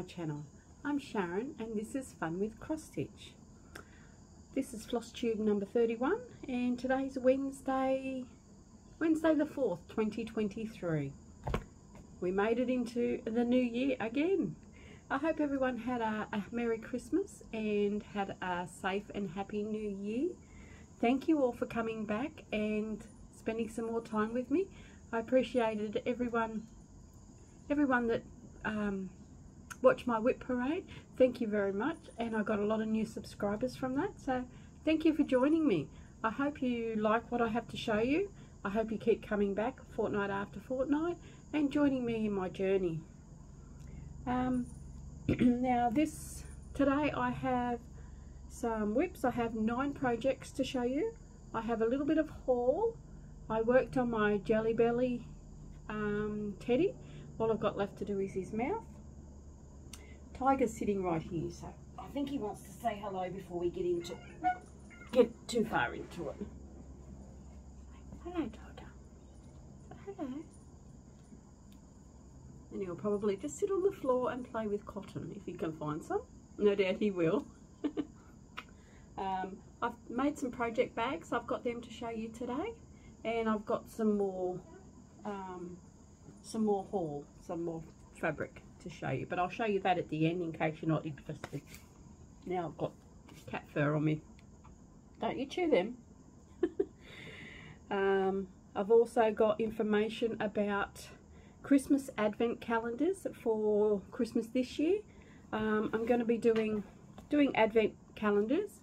channel. I'm Sharon and this is Fun with Cross Stitch. This is floss tube number 31 and today's Wednesday the 4th, 2023. We made it into the new year again. I hope everyone had a Merry Christmas and had a safe and happy New Year. Thank you all for coming back and spending some more time with me. I appreciated everyone that watched my whip parade. Thank you very much, and I got a lot of new subscribers from that, so thank you for joining me. I hope you like what I have to show you. I hope you keep coming back fortnight after fortnight and joining me in my journey. Now today I have some whips. I have 9 projects to show you. I have a little bit of haul. I worked on my Jelly Belly teddy. All I've got left to do is his mouth. Tiger's sitting right here, so I think he wants to say hello before we get too far into it. Hello, Tiger. Hello. And he'll probably just sit on the floor and play with cotton if he can find some. No doubt he will. I've made some project bags. I've got them to show you today, and I've got some more haul, some more fabric to show you, but I'll show you that at the end in case you're not interested. Now I've got cat fur on me. Don't you chew them. I've also got information about Christmas advent calendars for Christmas this year. I'm going to be doing advent calendars.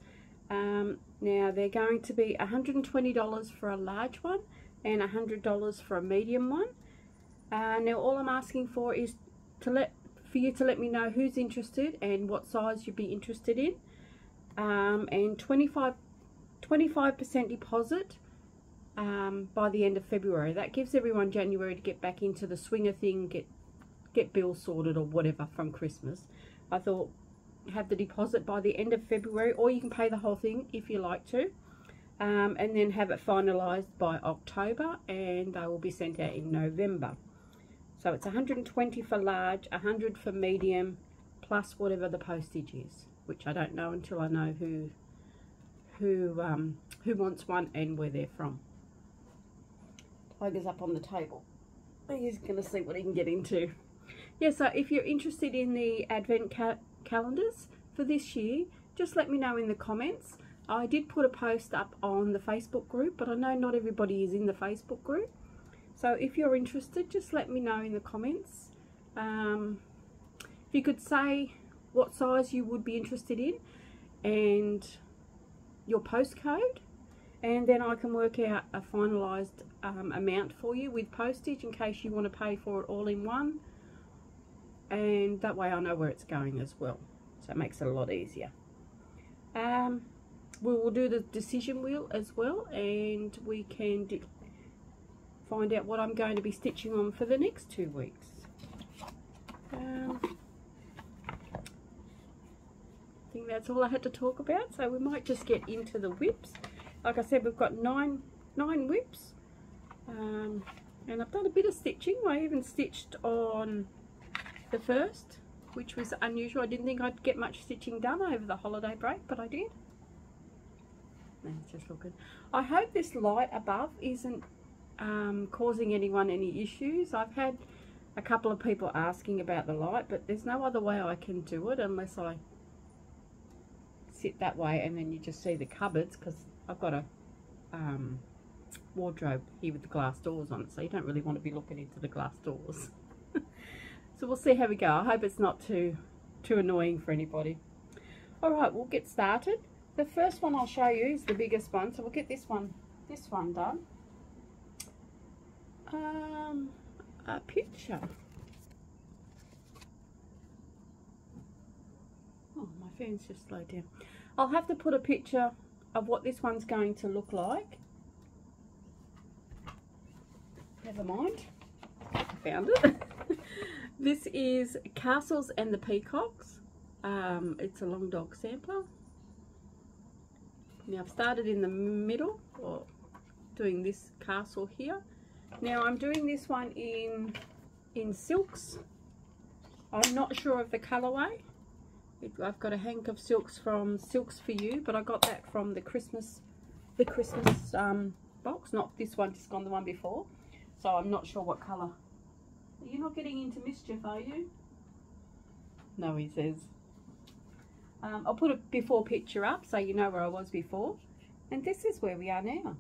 Now they're going to be $120 for a large one and $100 for a medium one. Now all I'm asking for is for you to let me know who's interested and what size you'd be interested in, and 25% deposit by the end of February. That gives everyone January to get back into the swing of thing, get bills sorted or whatever from Christmas. I thought have the deposit by the end of February, or you can pay the whole thing if you like to, and then have it finalised by October, and they will be sent out in November. So it's 120 for large, 100 for medium, plus whatever the postage is, which I don't know until I know who wants one and where they're from. Tiger's up on the table. He's going to see what he can get into. Yeah, so if you're interested in the advent calendars for this year, just let me know in the comments. I did put a post up on the Facebook group, but I know not everybody is in the Facebook group. So if you're interested, just let me know in the comments. If you could say what size you would be interested in and your postcode, and then I can work out a finalised amount for you with postage in case you want to pay for it all in one, and that way I know where it's going as well, so it makes it a lot easier. We will do the decision wheel as well, and we can find out what I'm going to be stitching on for the next 2 weeks. I think that's all I had to talk about, so we might just get into the whips. Like I said, we've got nine whips, and I've done a bit of stitching. I even stitched on the first, which was unusual. I didn't think I'd get much stitching done over the holiday break, but I did. It's just looking. I hope this light above isn't causing anyone any issues. I've had a couple of people asking about the light, but there's no other way I can do it unless I sit that way and then you just see the cupboards, because I've got a wardrobe here with the glass doors on it, so you don't really want to be looking into the glass doors. So we'll see how we go. I hope it's not too annoying for anybody. Alright, we'll get started. The first one I'll show you is the biggest one, so we'll get this one done. A picture. Oh, my fan's just slowed down. I'll have to put a picture of what this one's going to look like. Never mind, I found it. This is Castles and the Peacocks. It's a longdog sampler. Now I've started in the middle, or doing this castle here. Now I'm doing this one in silks, I'm not sure of the colourway. I've got a hank of silks from Silks For You, but I got that from the Christmas box. Not this one, just on the one before. So I'm not sure what colour. You're not getting into mischief, are you? No, he says. I'll put a before picture up so you know where I was before. And this is where we are now.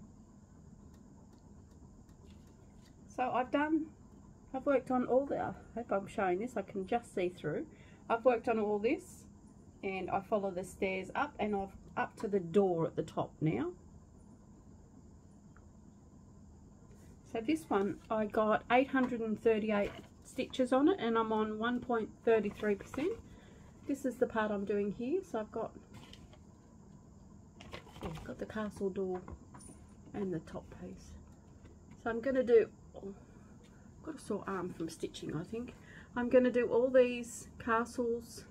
So I've worked on all the, I hope I'm showing this, I can just see through. I've worked on all this and I follow the stairs up and I've up to the door at the top now. So this one I got 838 stitches on it and I'm on 1.33%. This is the part I'm doing here. So I've got the castle door and the top piece. So I'm going to do, I've got a sore arm from stitching I think. I'm going to do all these castles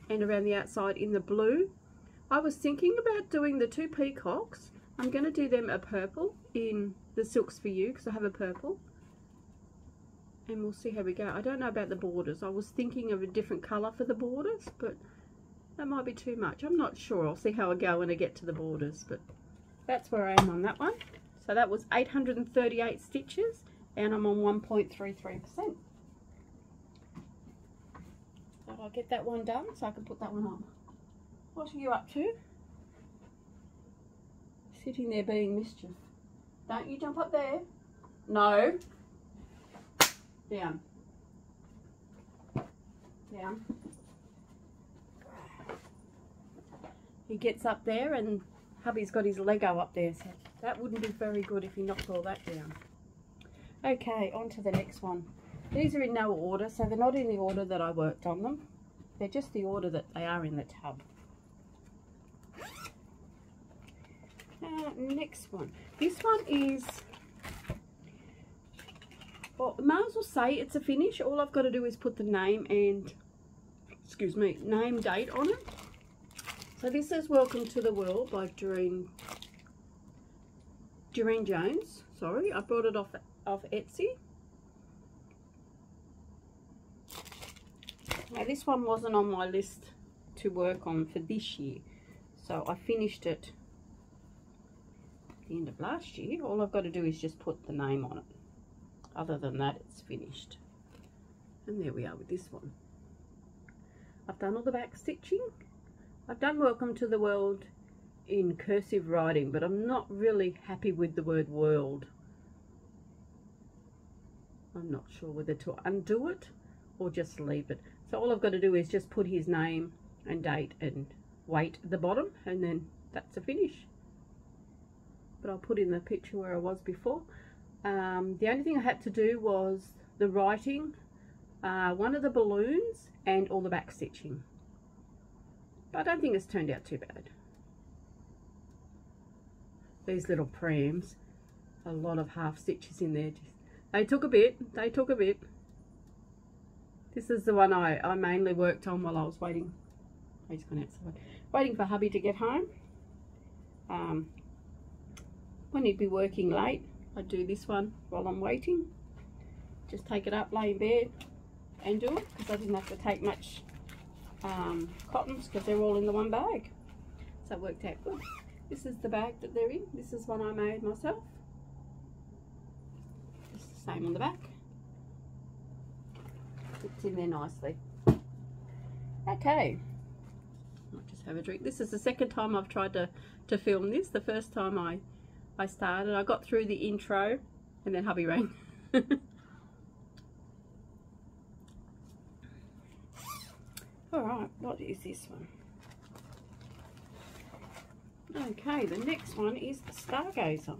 and around the outside in the blue. I was thinking about doing the two peacocks. I'm going to do them a purple in the Silks For You because I have a purple. And we'll see how we go. I don't know about the borders. I was thinking of a different colour for the borders, but that might be too much. I'm not sure. I'll see how I go when I get to the borders, but that's where I am on that one. So that was 838 stitches and I'm on 1.33%. So I'll get that one done so I can put that one on. What are you up to? Sitting there being mischief. Don't you jump up there. No. Down. Down. He gets up there and hubby's got his Lego up there, so that wouldn't be very good if he knocked all that down. Okay, on to the next one. These are in no order, so they're not in the order that I worked on them. They're just the order that they are in the tub. Next one. This one is, well, I might as well say it's a finish. All I've got to do is put the name and, excuse me, name date on it. So this is Welcome to the World by Doreen Jones. Sorry, I brought it off Etsy. Now this one wasn't on my list to work on for this year, so I finished it at the end of last year. All I've got to do is just put the name on it. Other than that, it's finished. And there we are with this one. I've done all the back stitching. I've done Welcome to the World in cursive writing, but I'm not really happy with the word world. I'm not sure whether to undo it or just leave it. So all I've got to do is just put his name and date and weight at the bottom, and then that's a finish. But I'll put in the picture where I was before. The only thing I had to do was the writing, one of the balloons, and all the back stitching. But I don't think it's turned out too bad. These little prams, a lot of half stitches in there. They took a bit. They took a bit. This is the one I mainly worked on while I was waiting. He's gone outside. Waiting for hubby to get home. When he'd be working late, I'd do this one while I'm waiting. Just take it up, lay in bed, and do it, because I didn't have to take much cottons because they're all in the one bag. So it worked out good. This is the bag that they're in. This is one I made myself. It's the same on the back. Fits in there nicely. Okay. I'll just have a drink. This is the second time I've tried to film this. The first time I started, I got through the intro and then hubby rang. Alright, what is this one? Okay, the next one is the Stargazer.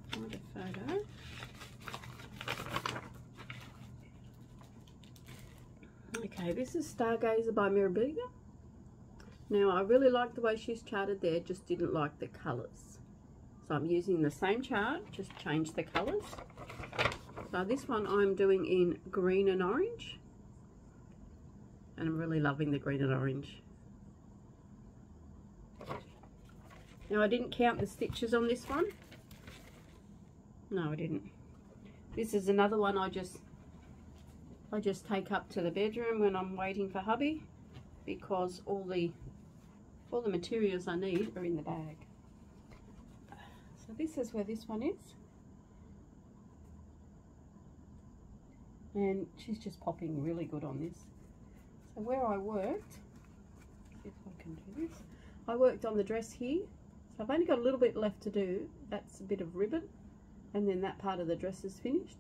Find a photo. Okay, this is Stargazer by Mirabella. Now, I really like the way she's charted there, just didn't like the colours. So I'm using the same chart, just change the colours. So this one I'm doing in green and orange. And I'm really loving the green and orange. Now, I didn't count the stitches on this one. No, I didn't. This is another one I just I just take up to the bedroom when I'm waiting for hubby, because all the materials I need are in the bag. So this is where this one is. And she's just popping really good on this. So where I worked, if I can do this, I worked on the dress here. So I've only got a little bit left to do. That's a bit of ribbon, and then that part of the dress is finished.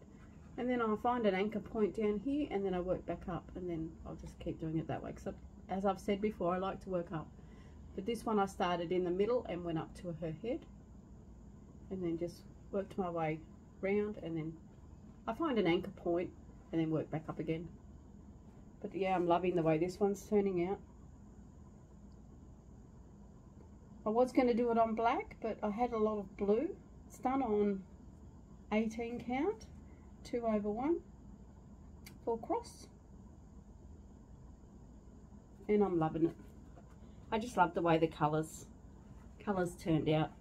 And then I'll find an anchor point down here, and then I work back up, and then I'll just keep doing it that way. Because as I've said before, I like to work up. But this one I started in the middle and went up to her head, and then just worked my way round, and then I find an anchor point and then work back up again. But yeah, I'm loving the way this one's turning out. I was going to do it on black, but I had a lot of blue. It's done on 18 count, 2/1, full cross, and I'm loving it. I just love the way the colours turned out.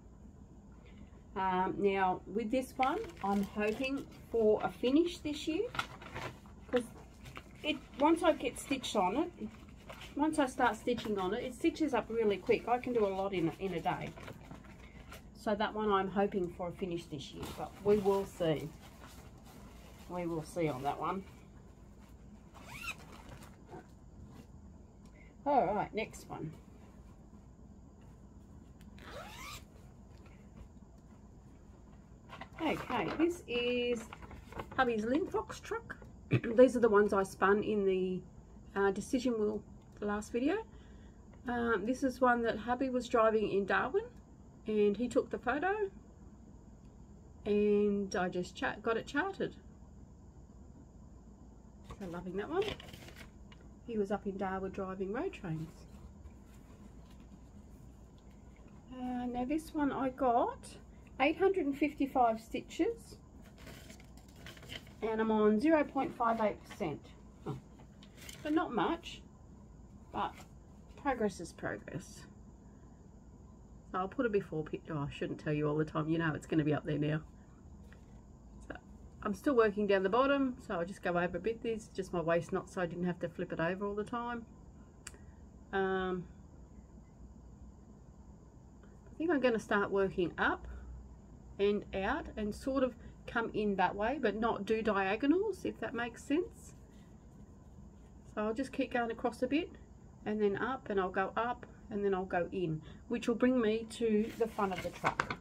Now with this one, I'm hoping for a finish this year, because once I get stitched on it, once I start stitching on it, it stitches up really quick. I can do a lot in a day. So that one I'm hoping for a finish this year, but we will see. We will see on that one. All right, next one. Okay, this is hubby's linfox truck. These are the ones I spun in the decision wheel, the last video. This is one that hubby was driving in Darwin, and he took the photo, and I just got it charted. So loving that one. He was up in Darwin driving road trains. Now this one I got 855 stitches, and I'm on 0.58%. So not much, but progress is progress. So I'll put a before picture. Oh, I shouldn't tell you all the time, you know it's going to be up there now. So I'm still working down the bottom, so I'll just go over a bit. This is just my waist knot, so I didn't have to flip it over all the time. I think I'm going to start working up and out and sort of come in that way, but not do diagonals, if that makes sense. So I'll just keep going across a bit and then up, and I'll go up and then I'll go in, which will bring me to the front of the truck,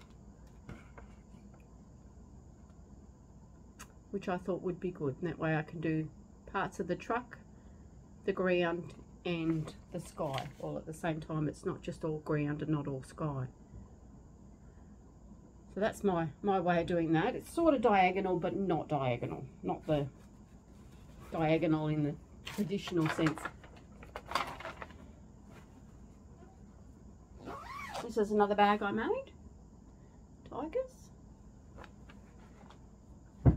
which I thought would be good. And that way I can do parts of the truck, the ground and the sky all at the same time. It's not just all ground and not all sky. So that's my way of doing that. It's sort of diagonal, but not diagonal. Not the diagonal in the traditional sense. This is another bag I made. Tigers. Oh,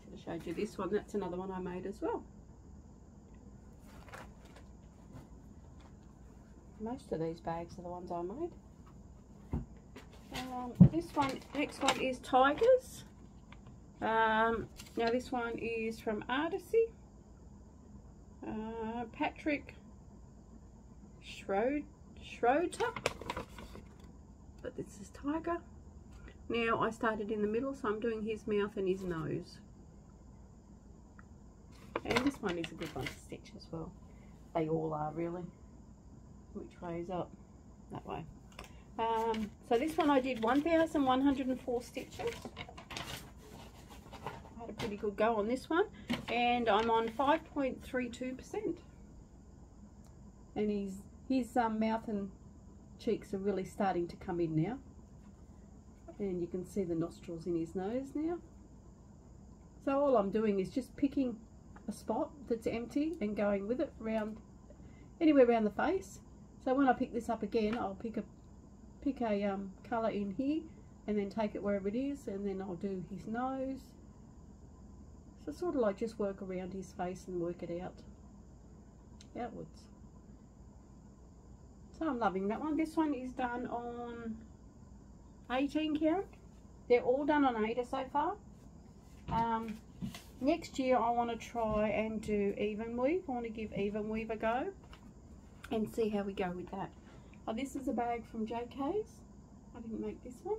should have showed you this one. That's another one I made as well. Most of these bags are the ones I made. Next one is tigers. Now this one is from Artecy. Patrick Schroeder, but this is tiger. Now I started in the middle, so I'm doing his mouth and his nose. And this one is a good one to stitch as well. They all are really. Which way is up? That way. So this one I did 1,104 stitches. I had a pretty good go on this one, and I'm on 5.32%. And his mouth and cheeks are really starting to come in now, and you can see the nostrils in his nose now. So all I'm doing is just picking a spot that's empty and going with it round, anywhere around the face. So when I pick this up again, I'll pick a colour in here and then take it wherever it is, and then I'll do his nose. So sort of like just work around his face and work it outwards. So I'm loving that one. This one is done on 18 count. They're all done on 8 so far. next year I want to try and do even weave. I want to give even weave a go and see how we go with that. Oh, this is a bag from JK's. I didn't make this one.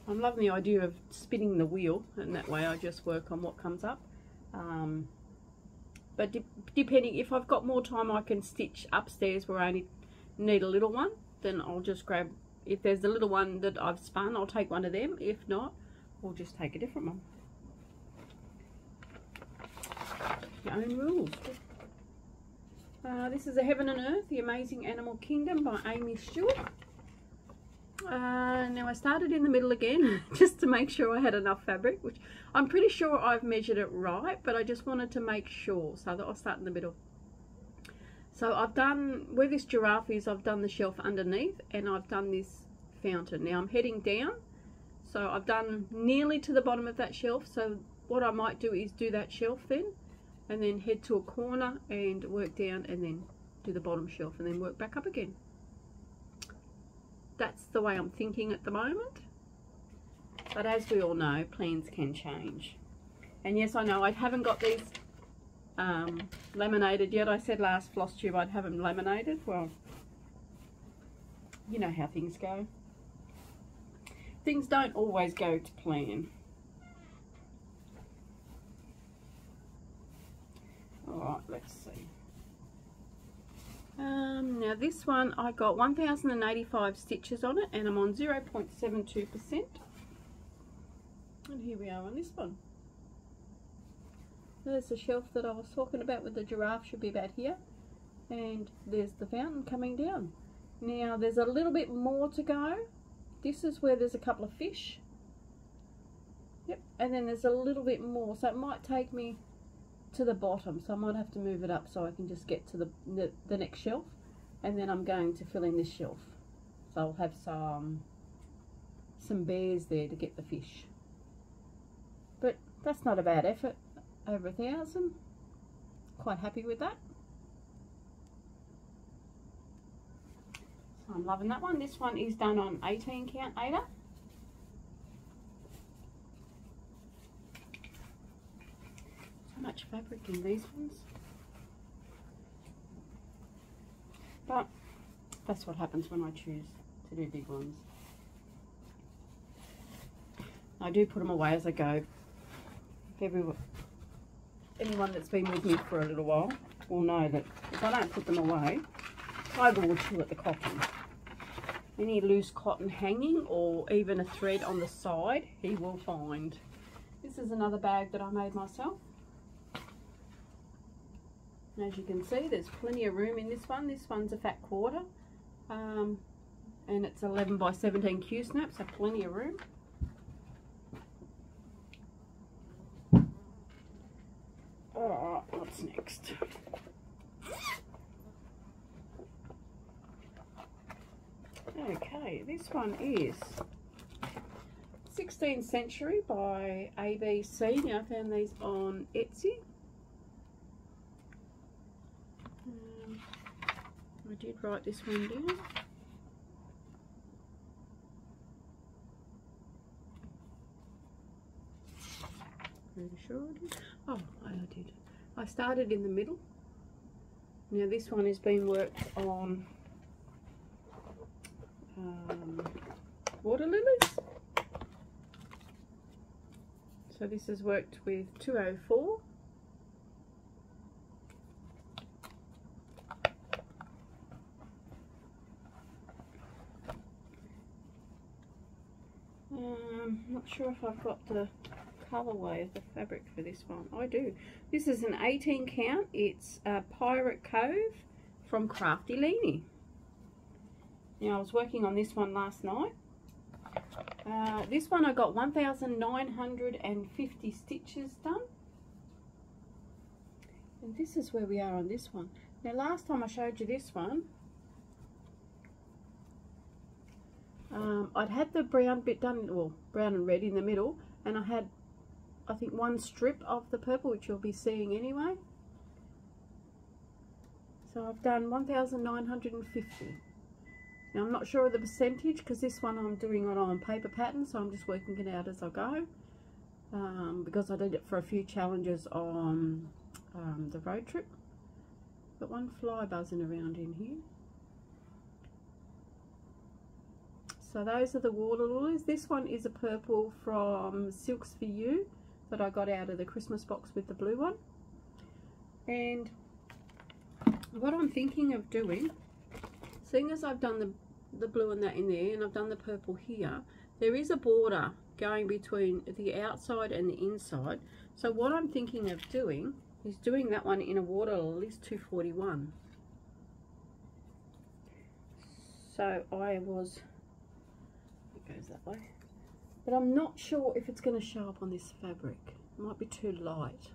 I'm loving the idea of spinning the wheel, and that way I just work on what comes up. But depending, if I've got more time I can stitch upstairs where I only need a little one, then I'll just grab, if there's the little one that I've spun, I'll take one of them. If not, we'll just take a different one. Your own rules. This is A Heaven and Earth, The Amazing Animal Kingdom by Aimee Stewart. Now I started in the middle again just to make sure I had enough fabric, which I'm pretty sure I've measured it right, but I just wanted to make sure, so that I'll start in the middle. So I've done, where this giraffe is, I've done the shelf underneath, and I've done this fountain. Now I'm heading down, so I've done nearly to the bottom of that shelf. So what I might do is do that shelf then, and then head to a corner and work down, and then do the bottom shelf and then work back up again. That's the way I'm thinking at the moment, but as we all know, plans can change. And yes, I know I haven't got these laminated yet. I said last floss tube I'd have them laminated. Well, you know how things go. Things don't always go to plan. Alright, let's see. Now this one, I got 1085 stitches on it, and I'm on 0.72%. And here we are on this one. There's the shelf that I was talking about with the giraffe, should be about here. And there's the fountain coming down. Now there's a little bit more to go. This is where there's a couple of fish. Yep, and then there's a little bit more, so it might take me to the bottom, so I might have to move it up so I can just get to the next shelf, and then I'm going to fill in this shelf. So I'll have some bears there to get the fish. But that's not a bad effort. Over 1,000. Quite happy with that. So I'm loving that one. This one is done on 18 count Ada. So much fabric in these ones. But that's what happens when I choose to do big ones. I do put them away as I go. Anyone that's been with me for a little while will know that if I don't put them away, Tiger will chew at the cotton. Any loose cotton hanging or even a thread on the side, he will find. This is another bag that I made myself. And as you can see, there's plenty of room in this one. This one's a fat quarter, and it's 11 by 17 Q snap, so plenty of room. Alright, what's next? Okay, this one is 16th Century by ABC. Now I found these on Etsy. I did write this one down. Pretty sure I did. Oh, I did. I started in the middle. Now this one has been worked on water lilies. So this is worked with 204. Not sure if I've got the colourway of the fabric for this one. I do. This is an 18 count. It's Pirate Cove from Crafty Leanie. Now I was working on this one last night. This one I got 1,950 stitches done. And this is where we are on this one. Now last time I showed you this one, I'd had the brown bit done, well, brown and red in the middle, and I had, I think, one strip of the purple, which you'll be seeing anyway. So I've done 1,950. Now I'm not sure of the percentage because this one I'm doing it on paper pattern, so I'm just working it out as I go. Because I did it for a few challenges on the road trip. Got one fly buzzing around in here. So those are the water lilies. This one is a purple from Silks For You that I got out of the Christmas box with the blue one. And what I'm thinking of doing, seeing as I've done the blue and that in there, and I've done the purple here, there is a border going between the outside and the inside. So what I'm thinking of doing is doing that one in a water lilies 241. So I was, it goes that way, but I'm not sure if it's going to show up on this fabric. It might be too light.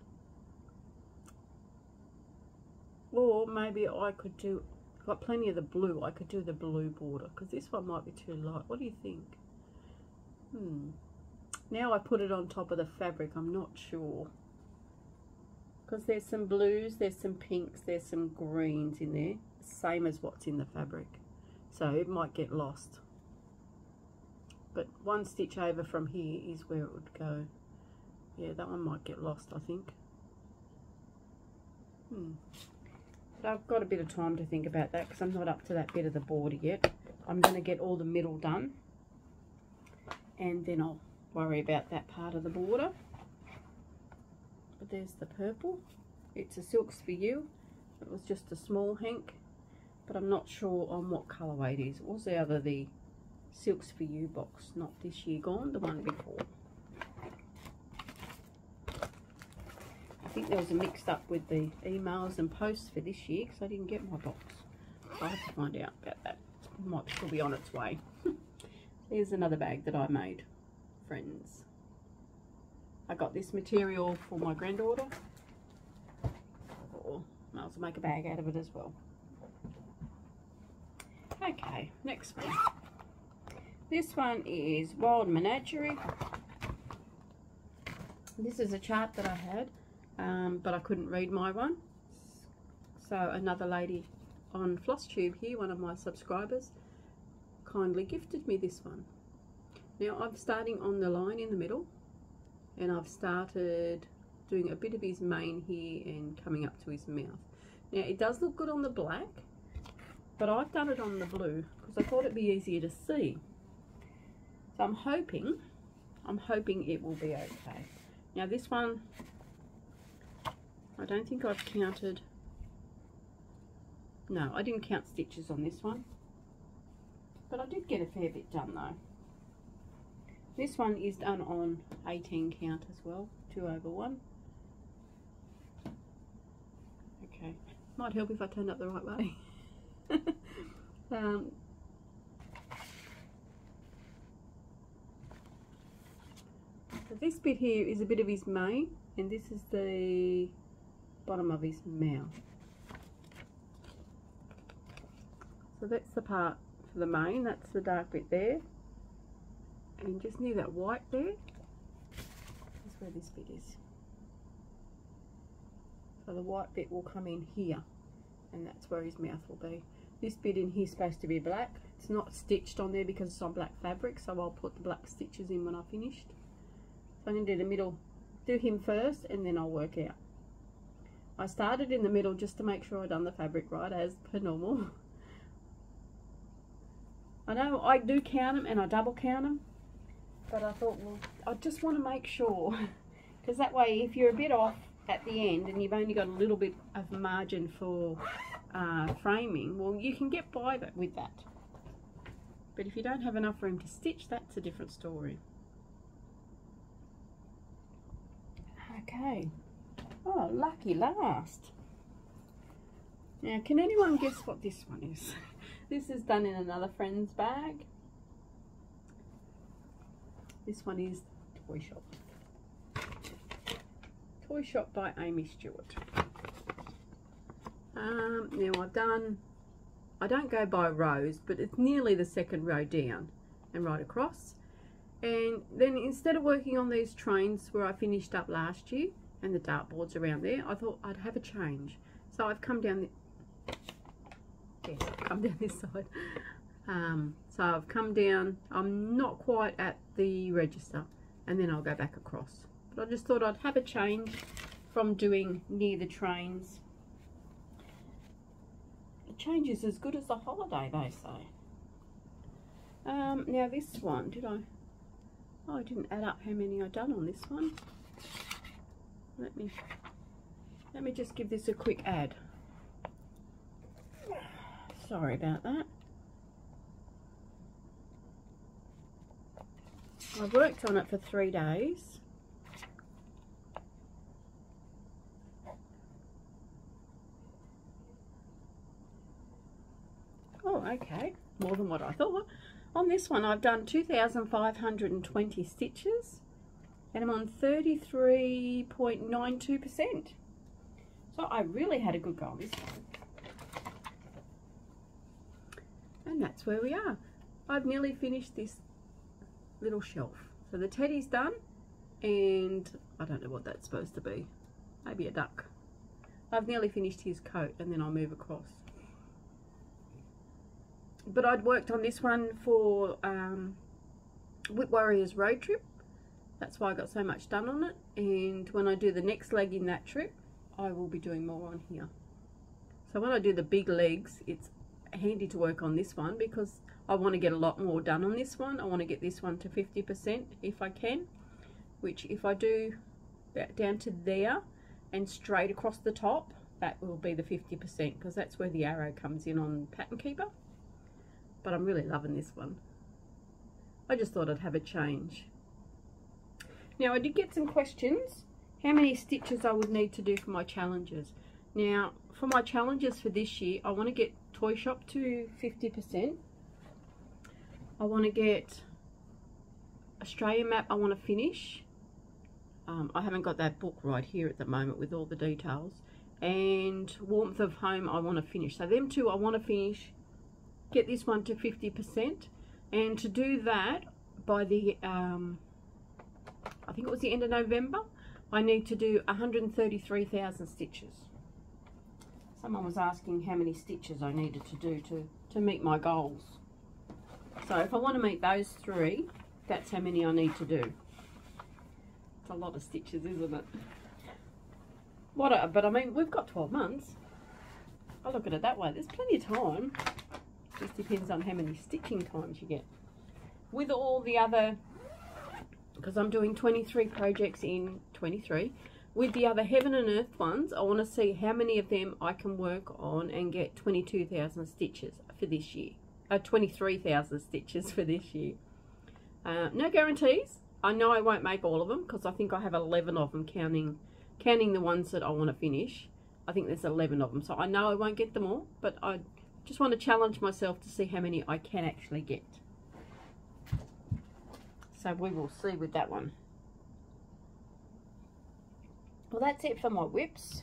Or maybe I could do, got plenty of the blue, I could do the blue border, because this one might be too light. What do you think? Now I put it on top of the fabric, I'm not sure. Because there's some blues, there's some pinks, there's some greens in there, same as what's in the fabric. So it might get lost. But one stitch over from here is where it would go. Yeah, that one might get lost, I think. But I've got a bit of time to think about that because I'm not up to that bit of the border yet. I'm going to get all the middle done, and then I'll worry about that part of the border. But there's the purple. It's a Silks For You. It was just a small hank, but I'm not sure on what colourway it is. It was out of the Silks For You box, not this year gone, the one before. I think there was a mix up with the emails and posts for this year because I didn't get my box. So I have to find out about that. It might still be on its way. Here's another bag that I made, friends. I got this material for my granddaughter. Or I also make a bag out of it as well. Okay, next one. This one is Wild Menagerie. This is a chart that I had, but I couldn't read my one. So another lady on flosstube here, one of my subscribers, kindly gifted me this one. Now I'm starting on the line in the middle, and I've started doing a bit of his mane here and coming up to his mouth. Now it does look good on the black, but I've done it on the blue because I thought it'd be easier to see. So I'm hoping it will be okay. Now this one, I don't think I've counted. No, I didn't count stitches on this one, but I did get a fair bit done though. This one is done on 18 count as well, 2/1. Okay, might help if I turned up the right way. So this bit here is a bit of his mane, and this is the bottom of his mouth. So that's the part for the mane, that's the dark bit there. And just near that white there is where this bit is. So the white bit will come in here, and that's where his mouth will be. This bit in here is supposed to be black. It's not stitched on there because it's on black fabric, so I'll put the black stitches in when I've finished. So I'm going to do the middle, do him first, and then I'll work out. I started in the middle just to make sure I'd done the fabric right, as per normal. I know I do count them and I double count them, but I thought, well, I just want to make sure, because that way if you're a bit off at the end and you've only got a little bit of margin for framing, well, you can get by with that. But if you don't have enough room to stitch, that's a different story. Okay. Oh, lucky last. Now, can anyone guess what this one is? This is done in another friend's bag. This one is Toy Shop. Toy Shop by Aimee Stewart. Now I don't go by rows, but it's nearly the second row down and right across. And then instead of working on these trains where I finished up last year and the dartboards around there, I thought I'd have a change. So I've come down Yeah, come down this side. So I've come down, I'm not quite at the register, and then I'll go back across. But I just thought I'd have a change from doing near the trains. A change is as good as a holiday, they say. Now this one, I didn't add up how many I've done on this one. Let me just give this a quick add. Sorry about that. I've worked on it for 3 days. Oh, okay, more than what I thought. On this one, I've done 2,520 stitches, and I'm on 33.92%. So I really had a good go on this one. And that's where we are. I've nearly finished this little shelf. So the teddy's done, and I don't know what that's supposed to be. Maybe a duck. I've nearly finished his coat, and then I'll move across. But I'd worked on this one for Whip Warriors road trip. That's why I got so much done on it. And when I do the next leg in that trip, I will be doing more on here. So when I do the big legs, it's handy to work on this one because I want to get a lot more done on this one. I want to get this one to 50% if I can, which if I do down to there and straight across the top, that will be the 50% because that's where the arrow comes in on Pattern Keeper. But I'm really loving this one. I just thought I'd have a change. Now I did get some questions how many stitches I would need to do for my challenges. Now for my challenges for this year, I want to get Toy Shop to 50%. I want to get Australian map, I want to finish. I haven't got that book right here at the moment with all the details. And Warmth of Home I want to finish. So them two I want to finish. Get this one to 50%, and to do that by the I think it was the end of November, I need to do 133,000 stitches. Someone was asking how many stitches I needed to do to meet my goals. So if I want to meet those 3, that's how many I need to do. It's a lot of stitches, isn't it? But I mean, we've got 12 months. I look at it that way. There's plenty of time. Just depends on how many stitching times you get. With all the other, because I'm doing 23 projects in 23, with the other Heaven and Earth ones, I want to see how many of them I can work on and get 22,000 stitches for this year. 23,000 stitches for this year. No guarantees. I know I won't make all of them because I think I have 11 of them counting the ones that I want to finish. I think there's 11 of them, so I know I won't get them all, but I just want to challenge myself to see how many I can actually get. So we will see with that one. Well, that's it for my whips.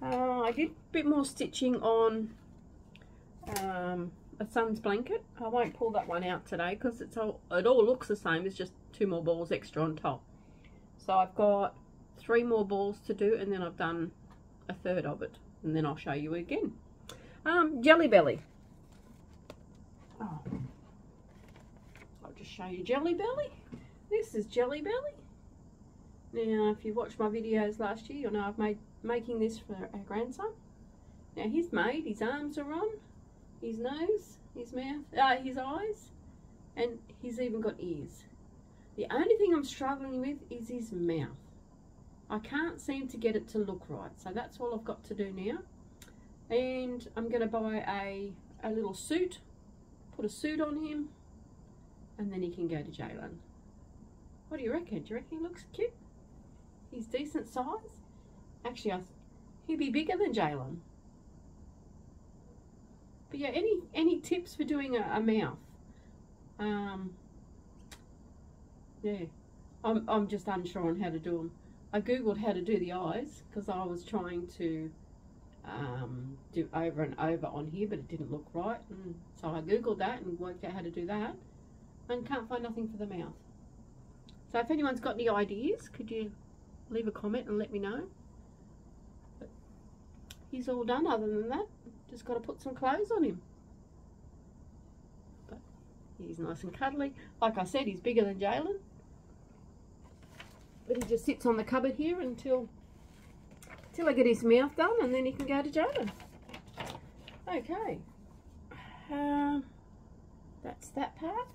I did a bit more stitching on a son's blanket. I won't pull that one out today because it all looks the same. It's just 2 more balls extra on top. So I've got 3 more balls to do, and then I've done a third of it, and then I'll show you again. Jelly Belly. Oh, I'll just show you Jelly Belly. This is Jelly Belly. Now, if you watched my videos last year, you'll know I've making this for our grandson. Now he's made, his arms are on, his nose, his mouth, his eyes, and he's even got ears. The only thing I'm struggling with is his mouth. I can't seem to get it to look right, so that's all I've got to do now. And I'm going to buy a little suit, put a suit on him, and then he can go to Jalen. What do you reckon? Do you reckon he looks cute? He's decent size. Actually, he'd be bigger than Jalen. But yeah, any tips for doing a mouth? Yeah, I'm just unsure on how to do them. I googled how to do the eyes because I was trying to do over and over on here, but it didn't look right, and so I googled that and worked out how to do that, and can't find nothing for the mouth. So if anyone's got any ideas, could you leave a comment and let me know? But he's all done other than that. Just got to put some clothes on him. But he's nice and cuddly. Like I said, he's bigger than Jalen. But he just sits on the cupboard here until I get his mouth done, and then he can go to Jalen. Okay. That's that part.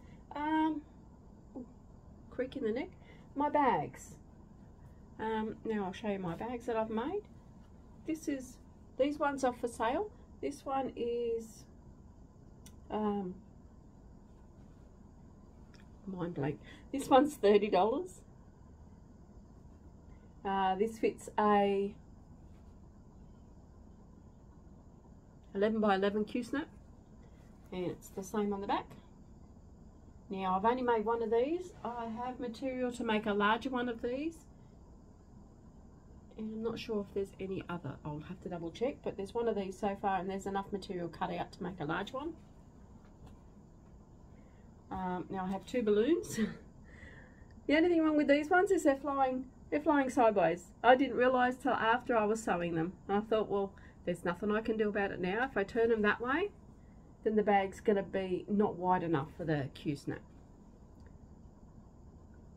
Creak in the neck. My bags. Now I'll show you my bags that I've made. These ones are for sale. This one is mind blank. This one's $30. This fits a 11 by 11 Q-snap, and it's the same on the back. Now I've only made one of these. I have material to make a larger one of these, and I'm not sure if there's any other. I'll have to double check, but there's one of these so far, and there's enough material cut out to make a large one. Now I have 2 balloons. The only thing wrong with these ones is they're flying sideways. I didn't realise till after I was sewing them. And I thought, well, there's nothing I can do about it now. If I turn them that way, then the bag's going to be not wide enough for the Q-snap.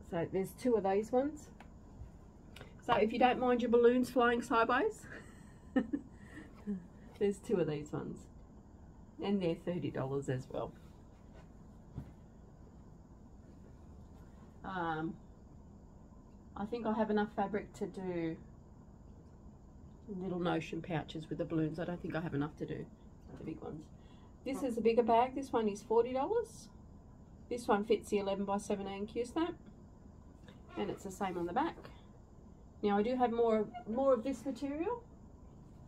So there's 2 of these ones. So if you don't mind your balloons flying sideways, there's 2 of these ones. And they're $30 as well. I think I have enough fabric to do little notion pouches with the balloons. I don't think I have enough to do the big ones. This is a bigger bag. This one is $40. This one fits the 11 by 17 Q-snap, and it's the same on the back. Now I do have more of this material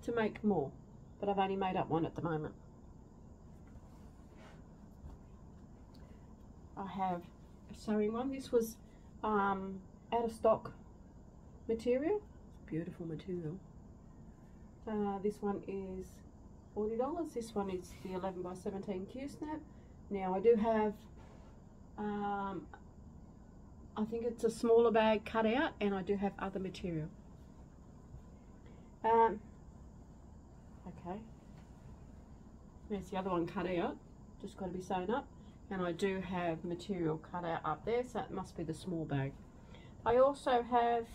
to make more, but I've only made up one at the moment. I have a sewing one. This was out of stock material. It's beautiful material. This one is $40. This one is the 11 by 17 Q-snap. Now I do have, I think it's a smaller bag cut out, and I do have other material. Okay. There's the other one cut out. Just got to be sewn up. And I do have material cut out up there, so it must be the small bag. I also have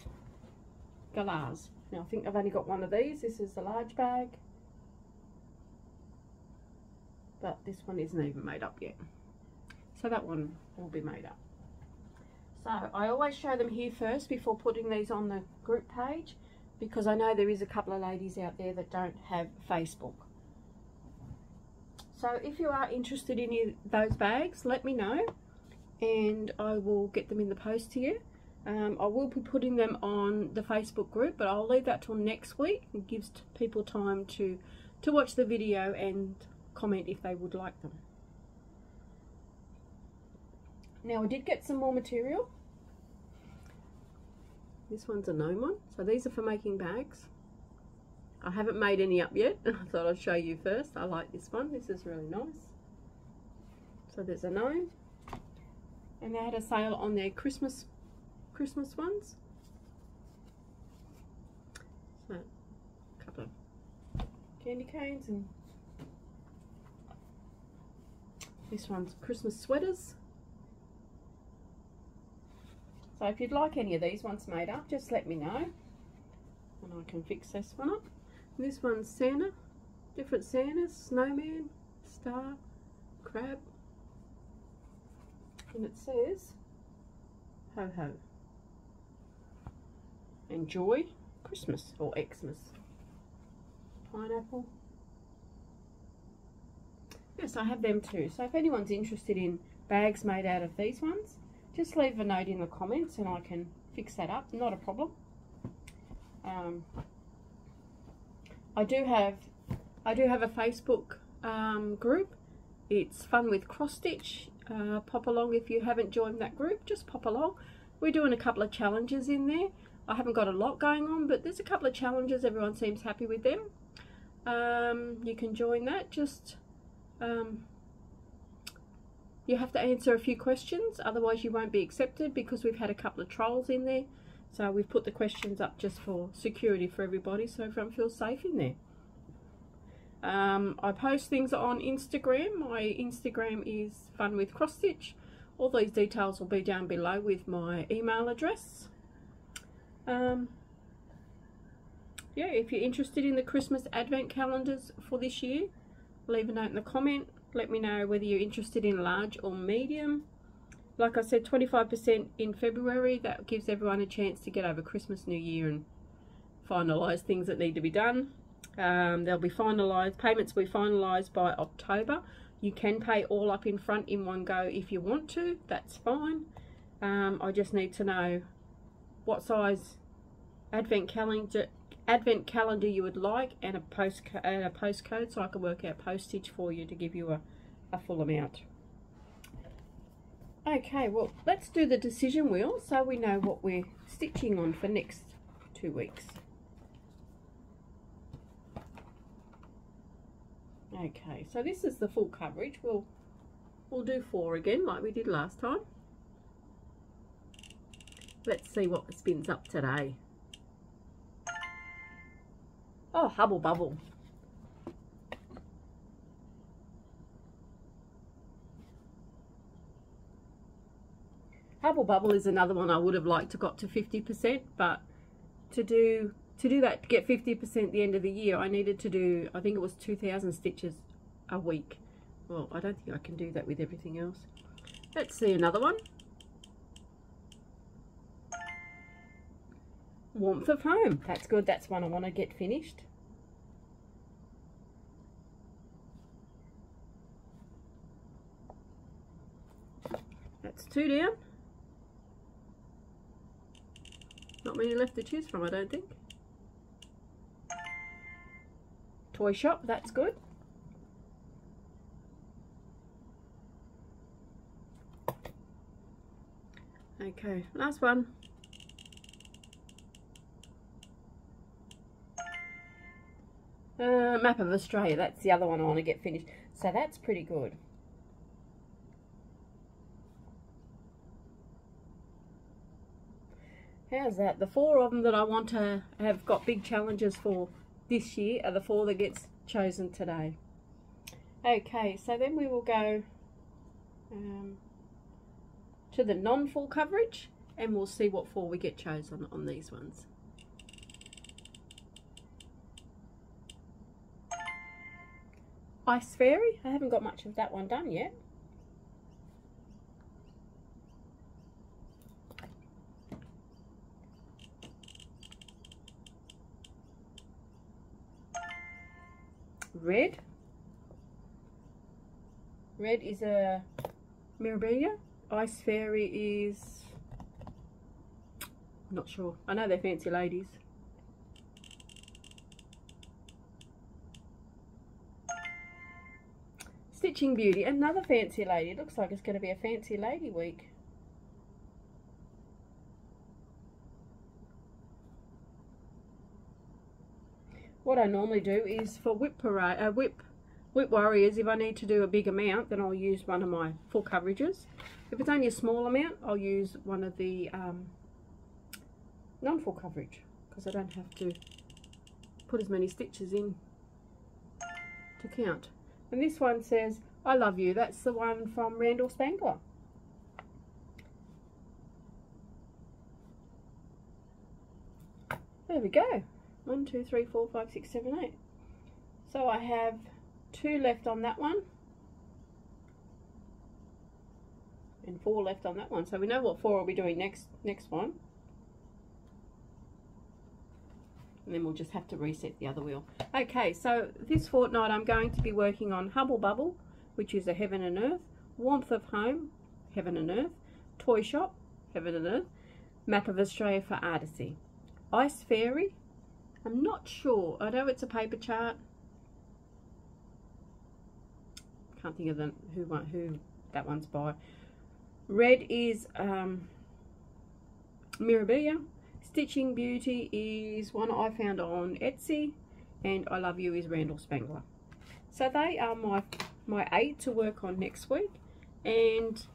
galahs. Now I think I've only got one of these. This is the large bag, but this one isn't even made up yet. So that one will be made up. So I always show them here first before putting these on the group page, because I know there is a couple of ladies out there that don't have Facebook. So if you are interested in any of those bags, let me know, and I will get them in the post to you. I will be putting them on the Facebook group, but I'll leave that till next week. It gives people time to watch the video and comment if they would like them. Now I did get some more material. This one's a gnome one. So these are for making bags. I haven't made any up yet. I thought I'd show you first. I like this one. This is really nice. So there's a gnome. And they had a sale on their Christmas ones. So a couple of candy canes, and this one's Christmas sweaters. So if you'd like any of these ones made up, just let me know and I can fix this one up. And this one's Santa, different Santas, snowman, star, crab, and it says ho ho. Enjoy Christmas or Xmas. Pineapple. Yes, I have them too. So if anyone's interested in bags made out of these ones, just leave a note in the comments and I can fix that up. Not a problem. I do have a Facebook group. It's Fun with Cross Stitch. Pop along if you haven't joined that group. Just pop along. We're doing a couple of challenges in there. I haven't got a lot going on, but there's a couple of challenges. Everyone seems happy with them. You can join that. Just you have to answer a few questions, otherwise you won't be accepted, because we've had a couple of trolls in there. So we've put the questions up just for security for everybody, so everyone feels safe in there. I post things on Instagram. My Instagram is Fun with Cross Stitch. All these details will be down below with my email address. Yeah, if you're interested in the Christmas advent calendars for this year, leave a note in the comment. Let me know whether you're interested in large or medium. Like I said, 25% in February. That gives everyone a chance to get over Christmas, New Year, and finalise things that need to be done. They'll be finalised, payments will be finalised by October. You can pay all up in front in one go if you want to, that's fine. I just need to know what size advent calendar you would like, and a postcode, so I can work out postage for you to give you a full amount. Okay, well, let's do the decision wheel so we know what we're stitching on for next 2 weeks. Okay, so this is the full coverage. We'll do 4 again like we did last time. Let's see what spins up today. Oh, Hubble Bubble. Hubble Bubble is another one I would have liked to got to 50%, but to do that, to get 50% at the end of the year, I needed to do, I think it was 2,000 stitches a week. Well, I don't think I can do that with everything else. Let's see another one. Warmth of Home. That's good. That's one I want to get finished. That's 2 down. Not many left to choose from, I don't think. Toy Shop, that's good. Okay, last one. Map of Australia, that's the other one I want to get finished. So that's pretty good. How's that? The 4 of them that I want to have got big challenges for this year are the 4 that gets chosen today. Okay, so then we will go to the non-full coverage, and we'll see what 4 we get chosen on these ones. Ice Fairy, I haven't got much of that one done yet. Red. Red is a mirabella. Ice Fairy is, not sure. I know they're fancy ladies. Stitching Beauty, another fancy lady. It looks like it's going to be a fancy lady week. What I normally do is for Whip Warriors, if I need to do a big amount, then I'll use one of my full coverages. If it's only a small amount, I'll use one of the non-full coverage, because I don't have to put as many stitches in to count. And this one says, I Love You. That's the one from Randall Spangler. There we go. 1, 2, 3, 4, 5, 6, 7, 8. So I have 2 left on that one. And 4 left on that one. So we know what 4 we'll be doing next one. And then we'll just have to reset the other wheel. Okay, so this fortnight I'm going to be working on Hubble Bubble, which is a Heaven and Earth, Warmth of Home, Heaven and Earth, Toy Shop, Heaven and Earth, Map of Australia for Artecy. Ice Fairy, I'm not sure. I know it's a paper chart. Can't think of who that one's by. Red is Mirabella. Stitching Beauty is one I found on Etsy, and I Love You is Randall Spangler. So they are my 8 to work on next week and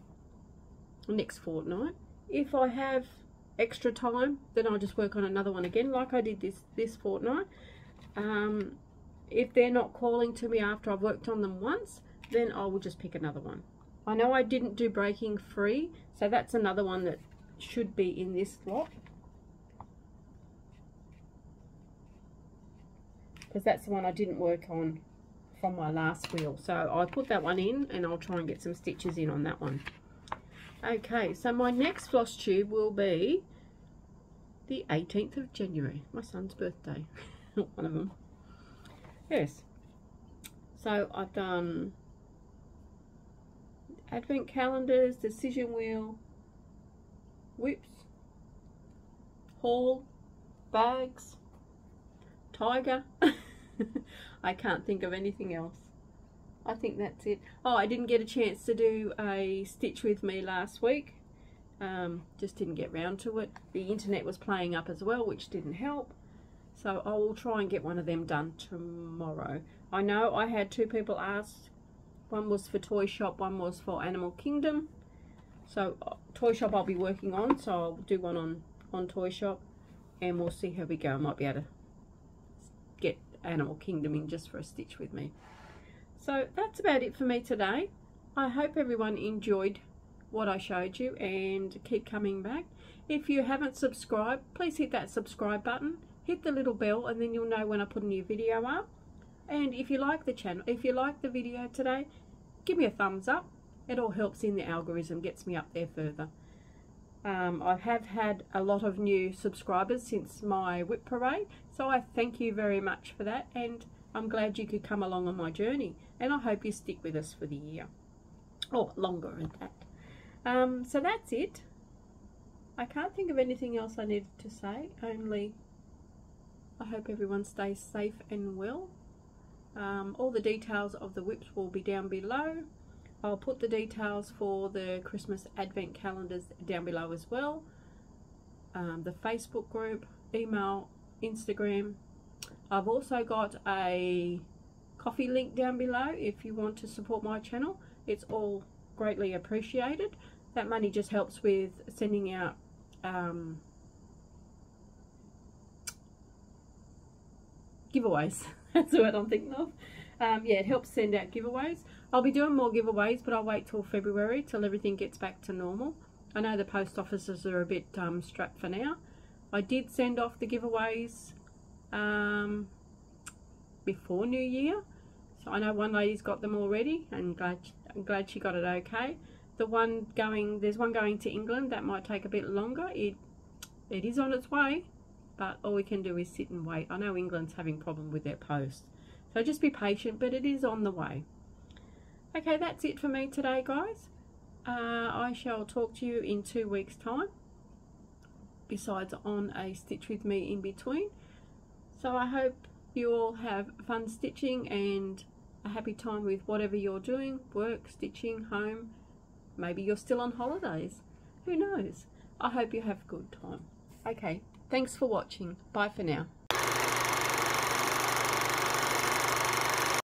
next fortnight. If I have extra time, then I'll just work on another one again, like I did this fortnight. if they're not calling to me after I've worked on them once, then I will just pick another one. I know I didn't do breaking free, so that's another one that should be in this lot, because that's the one I didn't work on from my last wheel. So I put that one in, and I'll try and get some stitches in on that one. Okay, so my next floss tube will be the 18th of January, my son's birthday. One of them. Yes. So I've done advent calendars, decision wheel, whips, haul, bags, tiger. I can't think of anything else. I think that's it. Oh, I didn't get a chance to do a stitch with me last week. Just didn't get round to it. The internet was playing up as well, which didn't help. So I will try and get one of them done tomorrow. I know I had two people ask. One was for Toy Shop, one was for Animal Kingdom. So Toy Shop I'll be working on, so I'll do one on Toy Shop, and we'll see how we go. I might be able to get Animal Kingdom in just for a stitch with me. So that's about it for me today. I hope everyone enjoyed what I showed you and keep coming back. If you haven't subscribed, please hit that subscribe button, hit the little bell, and then you'll know when I put a new video up. And if you like the channel, if you like the video today, give me a thumbs up. It all helps in the algorithm, gets me up there further. I have had a lot of new subscribers since my whip parade, so I thank you very much for that, and I'm glad you could come along on my journey, and I hope you stick with us for the year, or longer at that. So that's it. I can't think of anything else I needed to say, only I hope everyone stays safe and well. All the details of the whips will be down below. I'll put the details for the Christmas Advent calendars down below as well. The Facebook group, email, Instagram. I've also got a coffee link down below if you want to support my channel. It's all greatly appreciated. That money just helps with sending out giveaways. That's the word I'm thinking of. Yeah, it helps send out giveaways. I'll be doing more giveaways, but I'll wait till February, till everything gets back to normal. I know the post offices are a bit strapped for now. I did send off the giveaways before New Year, so I know one lady's got them already, and I'm glad she got it okay. There's one going to England that might take a bit longer. It is on its way, but all we can do is sit and wait. I know England's having problem with their post, so just be patient, but it is on the way. Okay, that's it for me today, guys. I shall talk to you in 2 weeks' time, besides on a stitch with me in between. So I hope you all have fun stitching and a happy time with whatever you're doing, work, stitching, home. Maybe you're still on holidays. Who knows? I hope you have a good time. Okay, thanks for watching. Bye for now.